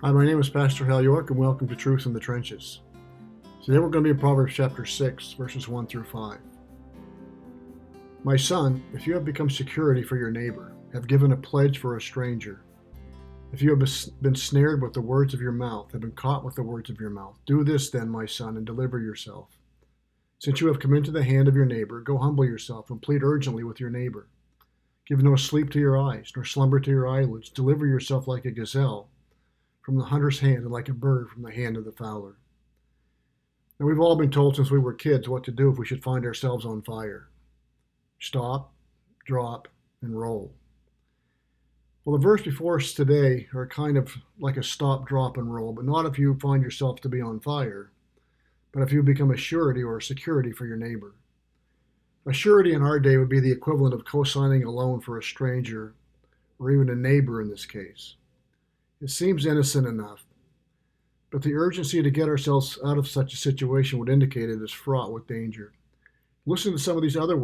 Hi, my name is Pastor Hal York, and welcome to Truth in the Trenches. Today we're going to be in Proverbs chapter 6, verses 1 through 5. My son, if you have become security for your neighbor, have given a pledge for a stranger, if you have been snared with the words of your mouth, have been caught with the words of your mouth, do this then, my son, and deliver yourself. Since you have come into the hand of your neighbor, go humble yourself and plead urgently with your neighbor. Give no sleep to your eyes, nor slumber to your eyelids. Deliver yourself like a gazelle from the hunter's hand, and like a bird from the hand of the fowler. Now, we've all been told since we were kids what to do if we should find ourselves on fire. Stop, drop, and roll. Well, the verse before us today are kind of like a stop, drop, and roll, but not if you find yourself to be on fire, but if you become a surety or a security for your neighbor. A surety in our day would be the equivalent of co-signing a loan for a stranger, or even a neighbor in this case. It seems innocent enough, but the urgency to get ourselves out of such a situation would indicate it is fraught with danger. Listen to some of these other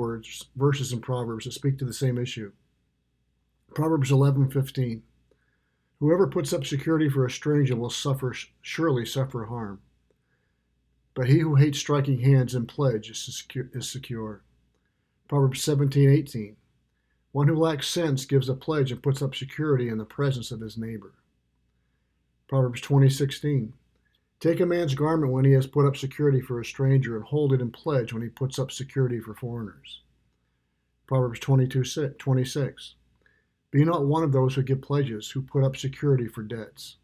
verses in Proverbs that speak to the same issue. Proverbs 11:15. Whoever puts up security for a stranger will surely suffer harm. But he who hates striking hands in pledge is secure. Proverbs 17:18. One who lacks sense gives a pledge and puts up security in the presence of his neighbor. Proverbs 20:16. Take a man's garment when he has put up security for a stranger, and hold it in pledge when he puts up security for foreigners. Proverbs 22:26. Be not one of those who give pledges, who put up security for debts.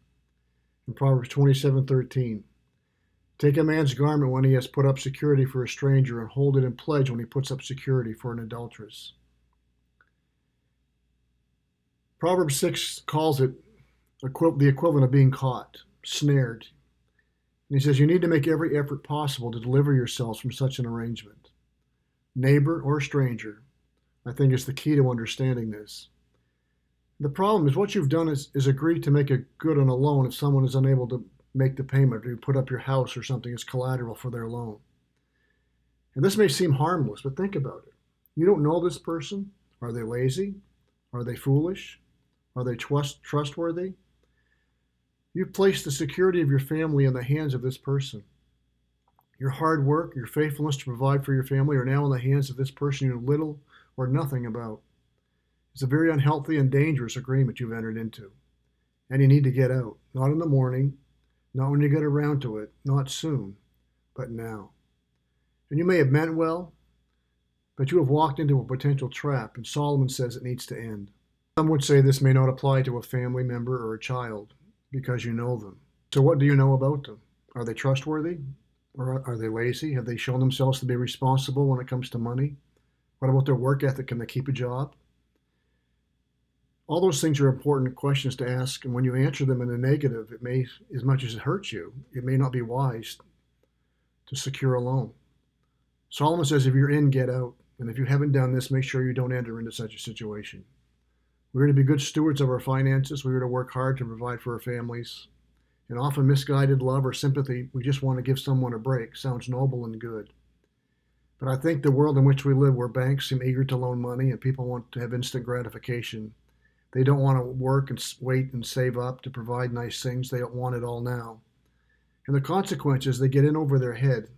In Proverbs 27:13. Take a man's garment when he has put up security for a stranger, and hold it in pledge when he puts up security for an adulteress. Proverbs 6 calls it the equivalent of being caught, snared. And he says you need to make every effort possible to deliver yourselves from such an arrangement. Neighbor or stranger, I think, is the key to understanding this. The problem is what you've done is agreed to make a good on a loan if someone is unable to make the payment, or you put up your house or something as collateral for their loan. And this may seem harmless, but think about it. You don't know this person. Are they lazy? Are they foolish? Are they trustworthy? You've placed the security of your family in the hands of this person. Your hard work, your faithfulness to provide for your family are now in the hands of this person you know little or nothing about. It's a very unhealthy and dangerous agreement you've entered into. And you need to get out. Not in the morning, not when you get around to it, not soon, but now. And you may have meant well, but you have walked into a potential trap, and Solomon says it needs to end. Some would say this may not apply to a family member or a child, because you know them. So what do you know about them? Are they trustworthy? Or are they lazy? Have they shown themselves to be responsible when it comes to money? What about their work ethic? Can they keep a job? All those things are important questions to ask, and when you answer them in a negative, it may, as much as it hurts you, it may not be wise to secure a loan. Solomon says if you're in, get out. And if you haven't done this, make sure you don't enter into such a situation. We're to be good stewards of our finances. We are to work hard to provide for our families. And often misguided love or sympathy, we just want to give someone a break, sounds noble and good. But I think the world in which we live, where banks seem eager to loan money and people want to have instant gratification, they don't want to work and wait and save up to provide nice things. They don't want it all now. And the consequence is they get in over their head,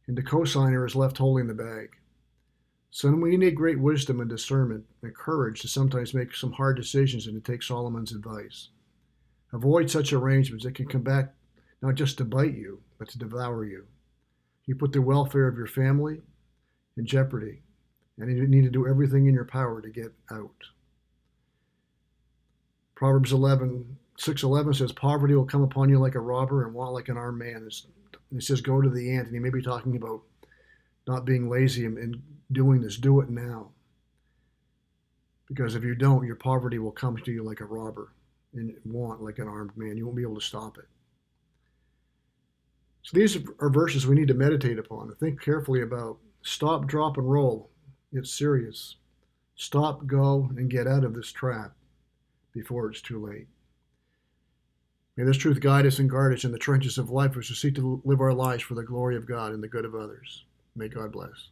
and the cosigner is left holding the bag. So we need great wisdom and discernment and courage to sometimes make some hard decisions and to take Solomon's advice. Avoid such arrangements that can come back not just to bite you, but to devour you. You put the welfare of your family in jeopardy, and you need to do everything in your power to get out. Proverbs 6:11 says, poverty will come upon you like a robber and want like an armed man. It says, go to the ant, and he may be talking about not being lazy and doing this. Do it now. Because if you don't, your poverty will come to you like a robber and want like an armed man. You won't be able to stop it. So these are verses we need to meditate upon and think carefully about. Stop, drop, and roll. It's serious. Stop, go, and get out of this trap before it's too late. May this truth guide us and guard us in the trenches of life as we seek to live our lives for the glory of God and the good of others. May God bless.